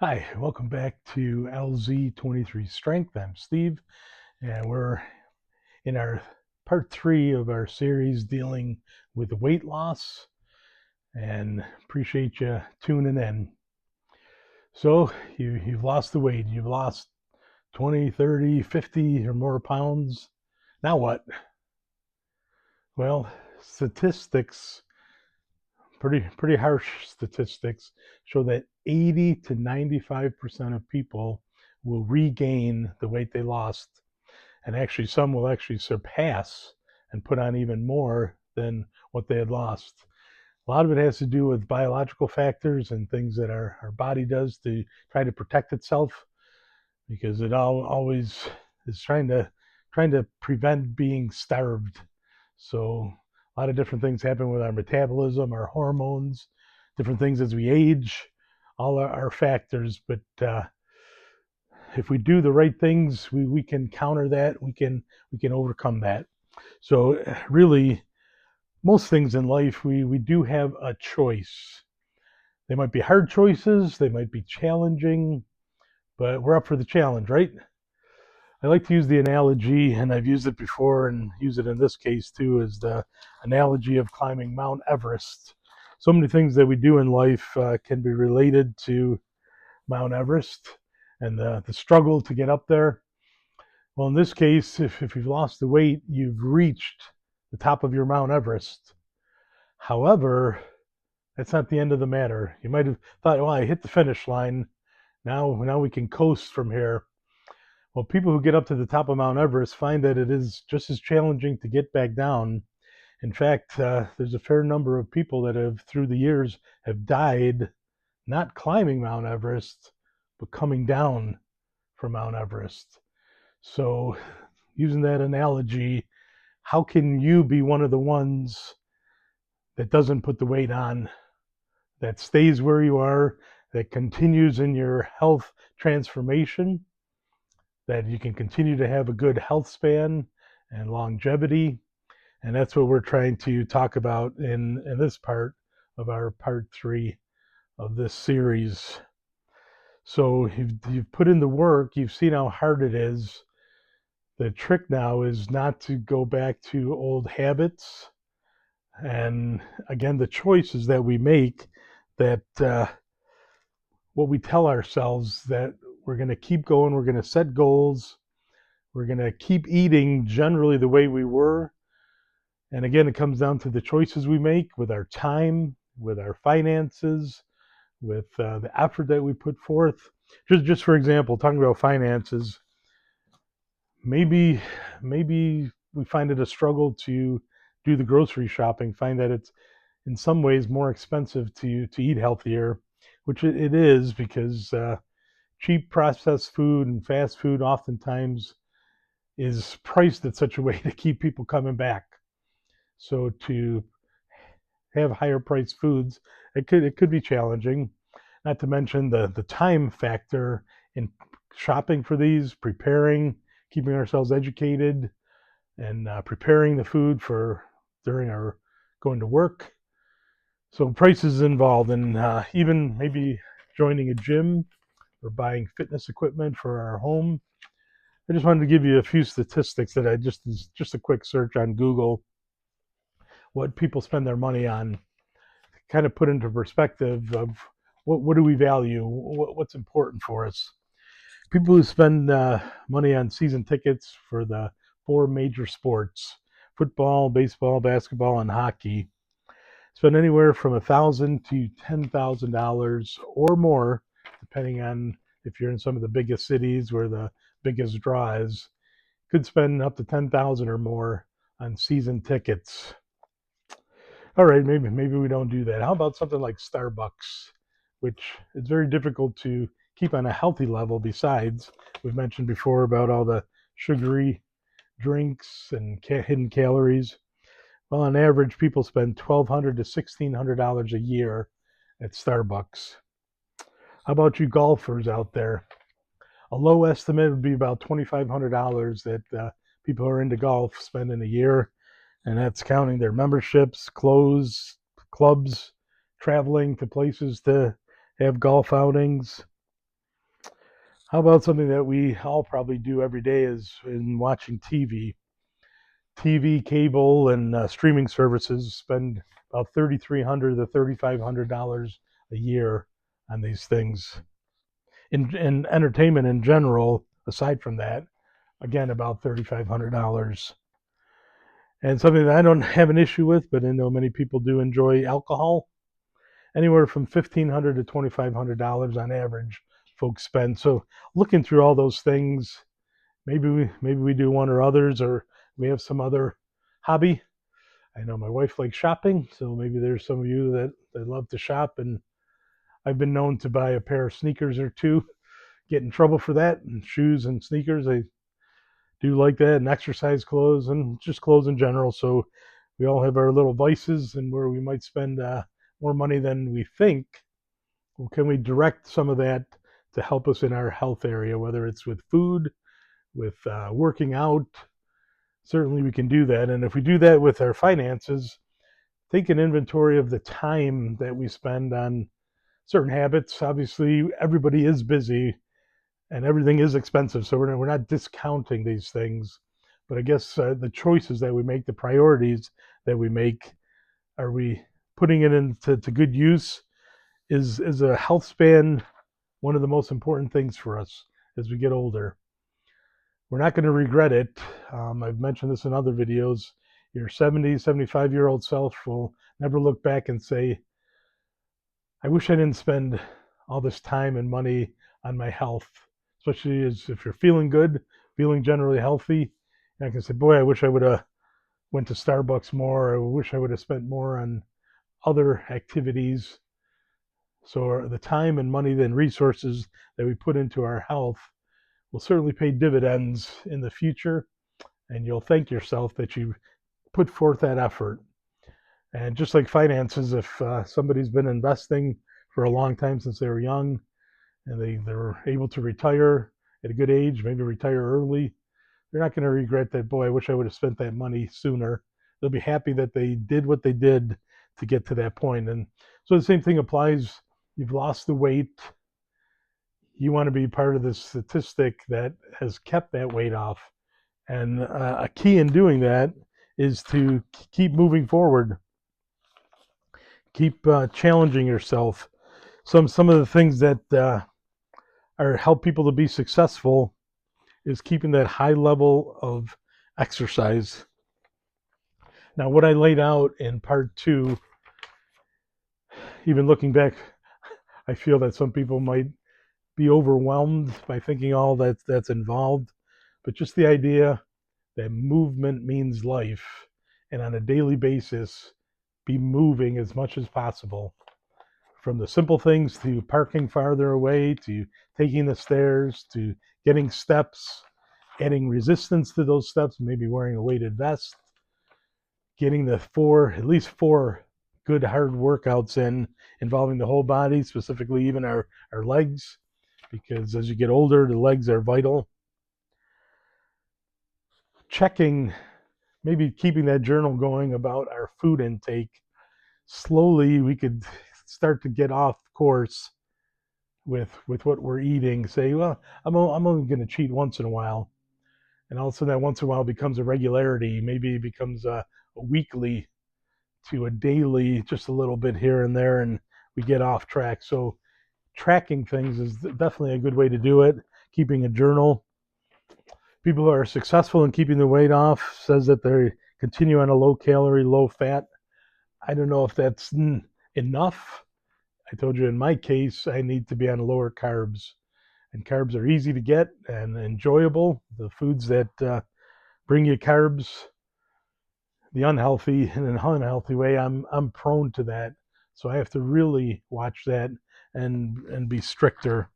Hi, welcome back to LZ23 Strength. I'm Steve, and we're in our part 3 of our series dealing with weight loss. And appreciate you tuning in. So, you've lost the weight, you've lost 20, 30, 50 or more pounds. Now what? Well, statistics, pretty harsh statistics, show that 80 to 95% of people will regain the weight they lost, and actually some will actually surpass and put on even more than what they had lost. A lot of it has to do with biological factors and things that our body does to try to protect itself, because it always is trying to prevent being starved. So a lot of different things happen with our metabolism, our hormones, different things as we age, all our factors. But if we do the right things, we can counter that. We can overcome that. So really, most things in life, we do have a choice. They might be hard choices, they might be challenging, but we're up for the challenge, right? I like to use the analogy, and I've used it before and use it in this case too, is the analogy of climbing Mount Everest. So many things that we do in life can be related to Mount Everest and the struggle to get up there. Well, in this case, if you've lost the weight, you've reached the top of your Mount Everest. However, that's not the end of the matter. You might have thought, well, I hit the finish line. Now we can coast from here. Well, people who get up to the top of Mount Everest find that it is just as challenging to get back down. In fact, there's a fair number of people that have, through the years, have died not climbing Mount Everest, but coming down from Mount Everest. So, using that analogy, how can you be one of the ones that doesn't put the weight on, that stays where you are, that continues in your health transformation, that you can continue to have a good health span and longevity? And that's what we're trying to talk about in this part of our part 3 of this series. So you've put in the work, you've seen how hard it is. The trick now is not to go back to old habits. And again, the choices that we make, that what we tell ourselves, that we're going to keep going, we're going to set goals, we're going to keep eating generally the way we were. And again, it comes down to the choices we make with our time, with our finances, with the effort that we put forth. Just for example, talking about finances, maybe we find it a struggle to do the grocery shopping, find that it's in some ways more expensive to eat healthier, which it is, because cheap processed food and fast food oftentimes is priced in such a way to keep people coming back. So to have higher priced foods, it could be challenging. Not to mention the time factor in shopping for these, preparing, keeping ourselves educated, and preparing the food for during our going to work. So prices involved, and even maybe joining a gym or buying fitness equipment for our home. I just wanted to give you a few statistics that I just a quick search on Google, what people spend their money on, kind of put into perspective of what do we value, what's important for us. People who spend money on season tickets for the 4 major sports: football, baseball, basketball, and hockey, spend anywhere from $1,000 to $10,000 or more, depending on if you're in some of the biggest cities where the biggest draw is. Could spend up to 10,000 or more on season tickets. All right, maybe we don't do that. How about something like Starbucks, which is very difficult to keep on a healthy level? Besides, we've mentioned before about all the sugary drinks and hidden calories. Well, on average, people spend $1,200 to $1,600 a year at Starbucks. How about you golfers out there? A low estimate would be about $2,500 that people who are into golf spend in a year, and that's counting their memberships, clothes, clubs, traveling to places to have golf outings. How about something that we all probably do every day is in watching TV? TV, cable, and streaming services spend about $3,300 to $3,500 a year on these things. In entertainment in general, aside from that, again about $3,500. And something that I don't have an issue with, but I know many people do enjoy alcohol. Anywhere from $1,500 to $2,500 on average, folks spend. So looking through all those things, maybe we do one or others, or we have some other hobby. I know my wife likes shopping, so maybe there's some of you that love to shop, and I've been known to buy a pair of sneakers or two, get in trouble for that, and shoes and sneakers. I do like that, and exercise clothes and just clothes in general. So we all have our little vices and where we might spend more money than we think. Well, can we direct some of that to help us in our health area, whether it's with food, with working out? Certainly we can do that. And if we do that with our finances, take an inventory of the time that we spend on certain habits. Obviously, everybody is busy and everything is expensive, so we're not discounting these things. But I guess the choices that we make, the priorities that we make, are we putting it into good use? Is a health span one of the most important things for us as we get older? We're not going to regret it. I've mentioned this in other videos. Your 70, 75-year-old self will never look back and say, I wish I didn't spend all this time and money on my health, especially as if you're feeling good, feeling generally healthy. And I can say, boy, I wish I would have went to Starbucks more. I wish I would have spent more on other activities. So the time and money and resources that we put into our health will certainly pay dividends in the future, and you'll thank yourself that you put forth that effort. And just like finances, if somebody's been investing for a long time since they were young and they're able to retire at a good age, maybe retire early, they're not going to regret that, boy, I wish I would have spent that money sooner. They'll be happy that they did what they did to get to that point. And so the same thing applies. You've lost the weight. You want to be part of the statistic that has kept that weight off. And a key in doing that is to keep moving forward. Keep challenging yourself. Some of the things that are help people to be successful is keeping that high level of exercise. Now, what I laid out in part 2, even looking back, I feel that some people might be overwhelmed by thinking all that's involved, but just the idea that movement means life, and on a daily basis, be moving as much as possible. From the simple things to parking farther away, to taking the stairs, to getting steps, adding resistance to those steps, maybe wearing a weighted vest, getting at least four good hard workouts involving the whole body, specifically even our legs, because as you get older, the legs are vital. Checking, maybe keeping that journal going about our food intake. Slowly, we could start to get off course with what we're eating. Say, well, I'm only going to cheat once in a while, and all of a sudden that once in a while becomes a regularity. Maybe it becomes a weekly to a daily, just a little bit here and there, and we get off track. So tracking things is definitely a good way to do it. Keeping a journal. People who are successful in keeping the weight off says that they continue on a low calorie, low fat. I don't know if that's enough. I told you in my case, I need to be on lower carbs. And carbs are easy to get and enjoyable. The foods that bring you carbs, the unhealthy in an unhealthy way, I'm prone to that. So I have to really watch that and be stricter.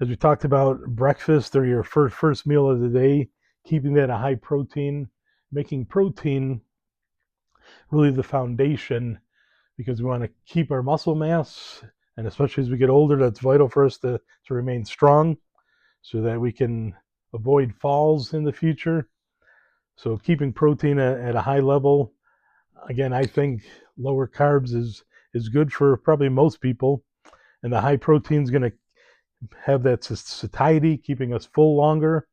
As we talked about, breakfast or your first meal of the day, keeping that a high protein, making protein really the foundation, because we want to keep our muscle mass, and especially as we get older, that's vital for us to remain strong so that we can avoid falls in the future. So keeping protein at a high level. Again, I think lower carbs is good for probably most people, and the high protein is going to have that satiety, keeping us full longer.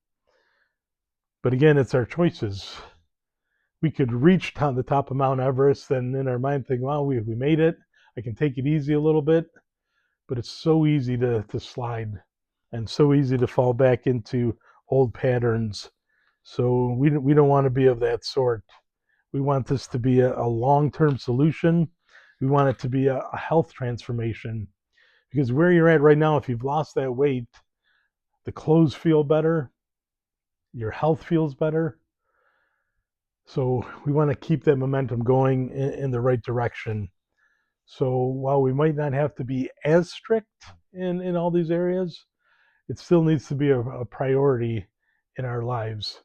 But again, it's our choices. We could reach the top of Mount Everest and in our mind think, well, we made it. I can take it easy a little bit. But it's so easy to slide and so easy to fall back into old patterns. So we don't want to be of that sort. We want this to be a long-term solution. We want it to be a health transformation, because where you're at right now, if you've lost that weight, the clothes feel better, your health feels better. So we want to keep that momentum going in the right direction. So while we might not have to be as strict in all these areas, it still needs to be a priority in our lives.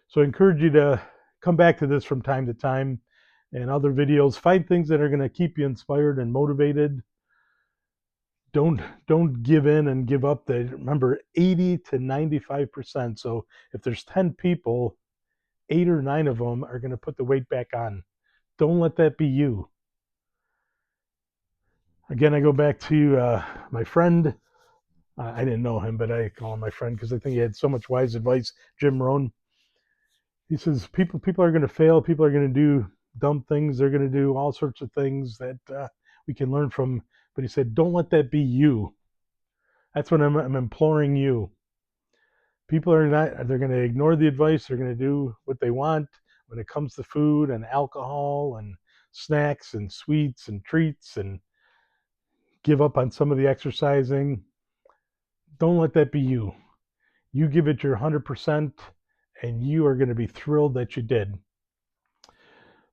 So I encourage you to come back to this from time to time and other videos. Find things that are going to keep you inspired and motivated. Don't give in and give up. Remember, 80 to 95%. So if there's 10 people, 8 or 9 of them are going to put the weight back on. Don't let that be you. Again, I go back to my friend. I didn't know him, but I call him my friend because I think he had so much wise advice. Jim Rohn. He says people are going to fail. People are going to do dumb things. They're going to do all sorts of things that we can learn from. But he said, don't let that be you. That's what I'm imploring you. People are not. They're going to ignore the advice. They're going to do what they want when it comes to food and alcohol and snacks and sweets and treats, and give up on some of the exercising. Don't let that be you. You give it your 100%, and you are going to be thrilled that you did.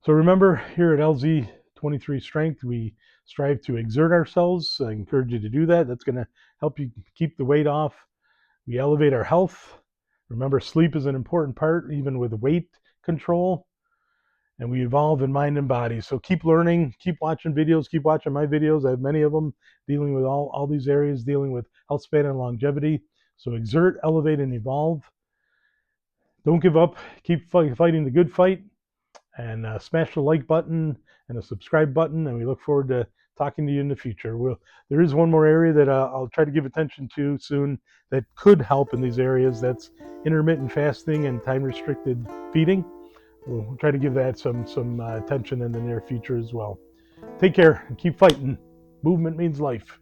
So remember, here at LZ23 Strength, we strive to exert ourselves. I encourage you to do that. That's going to help you keep the weight off. We elevate our health. Remember, sleep is an important part, even with weight control. And we evolve in mind and body. So keep learning, keep watching videos, keep watching my videos. I have many of them dealing with all these areas, dealing with health span and longevity. So exert, elevate, and evolve. Don't give up. Keep fighting the good fight. And smash the like button and the subscribe button. And we look forward to talking to you in the future. There is one more area that I'll try to give attention to soon that could help in these areas. That's intermittent fasting and time-restricted feeding. We'll try to give that some attention in the near future as well. Take care and keep fighting. Movement means life.